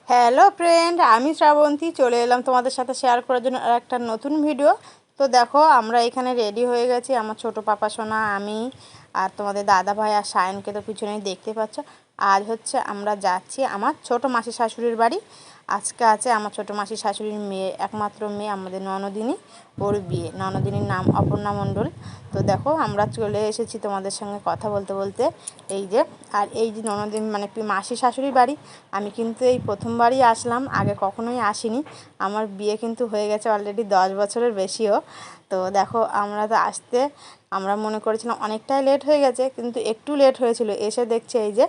Hello friend, আমি শ্রাবন্তী চলে এলাম তোমাদের সাথে শেয়ার করার জন্য আর একটা নতুন ভিডিও। তো দেখো, আমরা এখানে রেডি হয়ে গেছি, আমার ছোট পাপা সোনা, আমি আর তোমাদের দাদা ভাই আর সায়নকে তো পিছনেই দেখতে পাচ্ছ। আজ হচ্ছে আমরা যাচ্ছি আমার ছোট মাসি শাশুড়ির বাড়ি। আজকে আছে আমার ছোট মাসি শাশুড়ির মেয়ে, একমাত্র মেয়ে আমাদের ননদিনী, ওর বিয়ে। ননদিনীর নাম অপর্ণা মণ্ডল। তো দেখো, আমরা চলে এসেছি তোমাদের সঙ্গে কথা বলতে বলতে। এই যে, আর এই যে ননদিনী মানে মাসি শাশুড়ির বাড়ি। আমি কিন্তু এই প্রথমবারই আসলাম, আগে কখনোই আসিনি। আমার বিয়ে কিন্তু হয়ে গেছে অলরেডি 10 বছরের বেশিও। তো দেখো, আমরা তো আসতে আমরা মনে করেছিলাম অনেকটাই লেট হয়ে গেছে, কিন্তু একটু লেট হয়েছিল। এসে দেখছে এই যে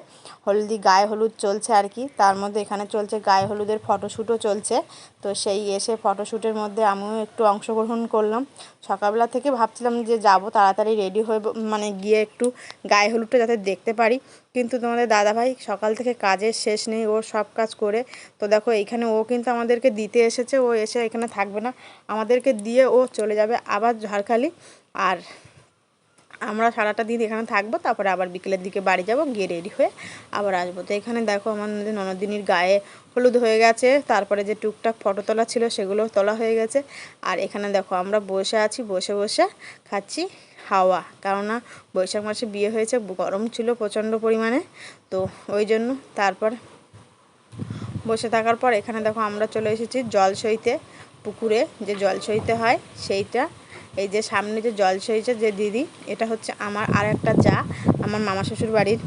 গায়ে হলুদ চলছে আর কি, তার মধ্যে এখানে চলছে গায়ে হলুদের ফটোশ্যুটও চলছে। তো সেই এসে ফটোশ্যুটের মধ্যে আমিও একটু অংশগ্রহণ করলাম। সকালবেলা থেকে ভাবছিলাম যে যাব তাড়াতাড়ি রেডি হয়ে, মানে গিয়ে একটু গায়ে হলুদটা যাতে দেখতে পারি, কিন্তু তোমাদের দাদাভাই সকাল থেকে কাজের শেষ নেই, ও সব কাজ করে। তো দেখো, এইখানে ও কিন্তু আমাদেরকে দিতে এসেছে, ও এসে এখানে থাকবে না, আমাদেরকে দিয়ে ও চলে যাবে আবার ঝাড়খালি। আর আমরা সারাটা দিন এখানে থাকবো, তারপরে আবার বিকেলের দিকে বাড়ি যাব, গিয়ে রেডি হয়ে আবার আসবো। তো এখানে দেখো, আমাদের ননদিনীর গায়ে হলুদ হয়ে গেছে, তারপরে যে টুকটাক ফটো তোলা ছিল সেগুলো তোলা হয়ে গেছে। আর এখানে দেখো, আমরা বসে আছি, বসে বসে খাচ্ছি হাওয়া, কেননা বৈশাখ মাসে বিয়ে হয়েছে, গরম ছিল প্রচণ্ড পরিমাণে। তো ওই জন্য তারপর বসে থাকার পর এখানে দেখো, আমরা চলে এসেছি জল সইতে, পুকুরে যে জল সইতে হয় সেইটা। এই যে সামনে যে জল সইছে যে দিদি, এটা হচ্ছে আমার আর একটা যা, আমার মামা শ্বশুর বাড়ির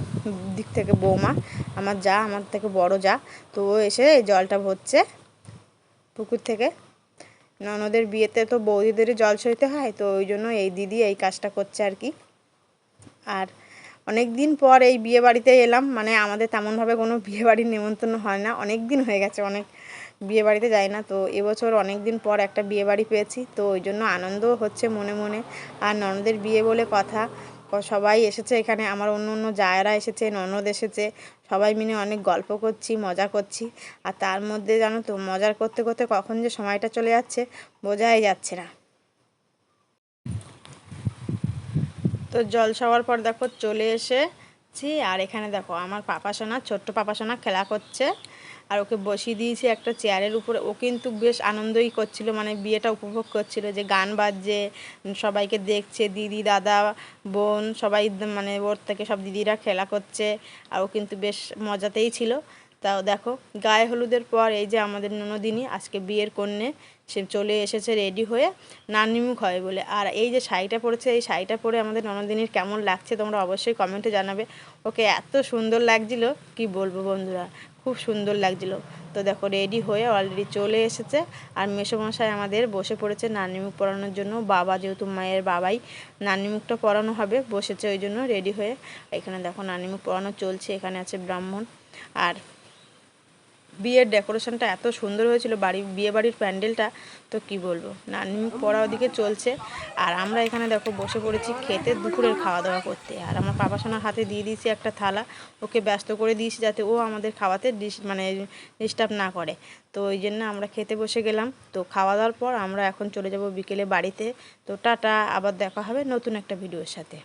দিক থেকে বৌমা, আমার যা, আমার থেকে বড় যা। তো ও এসে এই জলটা ভরছে পুকুর থেকে। ননদের বিয়েতে তো বৌদিদেরই জল সইতে হয়, তো ওই জন্য এই দিদি এই কাজটা করছে আর কি। আর অনেক দিন পর এই বিয়ে বাড়িতে এলাম, মানে আমাদের তেমনভাবে কোনো বিয়ে বাড়ির নেমন্তন্ন হয় না, অনেক দিন হয়ে গেছে, অনেক বিয়ে বাড়িতে যাই না। তো এবছর অনেক দিন পর একটা বিয়ে বাড়ি পেয়েছি, তো ওই জন্য আনন্দও হচ্ছে মনে মনে। আর ননদের বিয়ে বলে কথা, সবাই এসেছে এখানে, আমার অন্য অন্য জায়েরা এসেছে, ননদ এসেছে, সবাই মিলে অনেক গল্প করছি, মজা করছি। আর তার মধ্যে জানো তো, মজার করতে করতে কখন যে সময়টা চলে যাচ্ছে বোঝাই যাচ্ছে না। তো জল খাওয়ার পর দেখো চলে এসেছি, আর এখানে দেখো আমার পাপা সোনা, ছোট্ট পাপা সোনা খেলা করছে। আর ওকে বসিয়ে দিয়েছি একটা চেয়ারের উপরে, ও কিন্তু বেশ আনন্দই করছিল, মানে বিয়েটা উপভোগ করছিল, যে গান বাজছে, সবাইকে দেখছে, দিদি দাদা বোন সবাই, মানে ওর থেকে সব দিদিরা খেলা করছে, আর ও কিন্তু বেশ মজাতেই ছিল। তাও দেখো, গায়ে হলুদের পর এই যে আমাদের ননদিনী, আজকে বিয়ের কন্যে, সে চলে এসেছে রেডি হয়ে, নানিমুখ হয় বলে। আর এই যে শাড়িটা পরেছে, এই শাড়িটা পরে আমাদের ননদিনীর কেমন লাগছে তোমরা অবশ্যই কমেন্টে জানাবে। ওকে এত সুন্দর লাগছিল, কি বলবো বন্ধুরা, খুব সুন্দর লাগছিল। তো দেখো, রেডি হয়ে অলরেডি চলে এসেছে। আর মেসোমশাই আমাদের বসে পড়েছে নানিমুখ পরানোর জন্য, বাবা যেহেতু মায়ের বাবাই নানিমুখটা পরানো হবে, বসেছে ওই জন্য রেডি হয়ে। এখানে দেখো নানিমুখ পরানো চলছে, এখানে আছে ব্রাহ্মণ। আর বিয়ের ডেকোরেশনটা এত সুন্দর হয়েছিল, বিয়ে বাড়ির প্যান্ডেলটা, তো কি বলবো। নানিমুখ পড়া ওদিকে চলছে, আর আমরা এখানে দেখো বসে পড়েছি খেতে, দুপুরের খাওয়া দাওয়া করতে। আর আমার পাপা সোনার হাতে দিয়ে দিয়েছি একটা থালা, ওকে ব্যস্ত করে দিয়েছি যাতে ও আমাদের খাওয়াতে মানে ডিস্টার্ব না করে। তো ওই জন্য আমরা খেতে বসে গেলাম। তো খাওয়া দাওয়ার পর আমরা এখন চলে যাব বিকেলে বাড়িতে। তো টাটা, আবার দেখা হবে নতুন একটা ভিডিওর সাথে।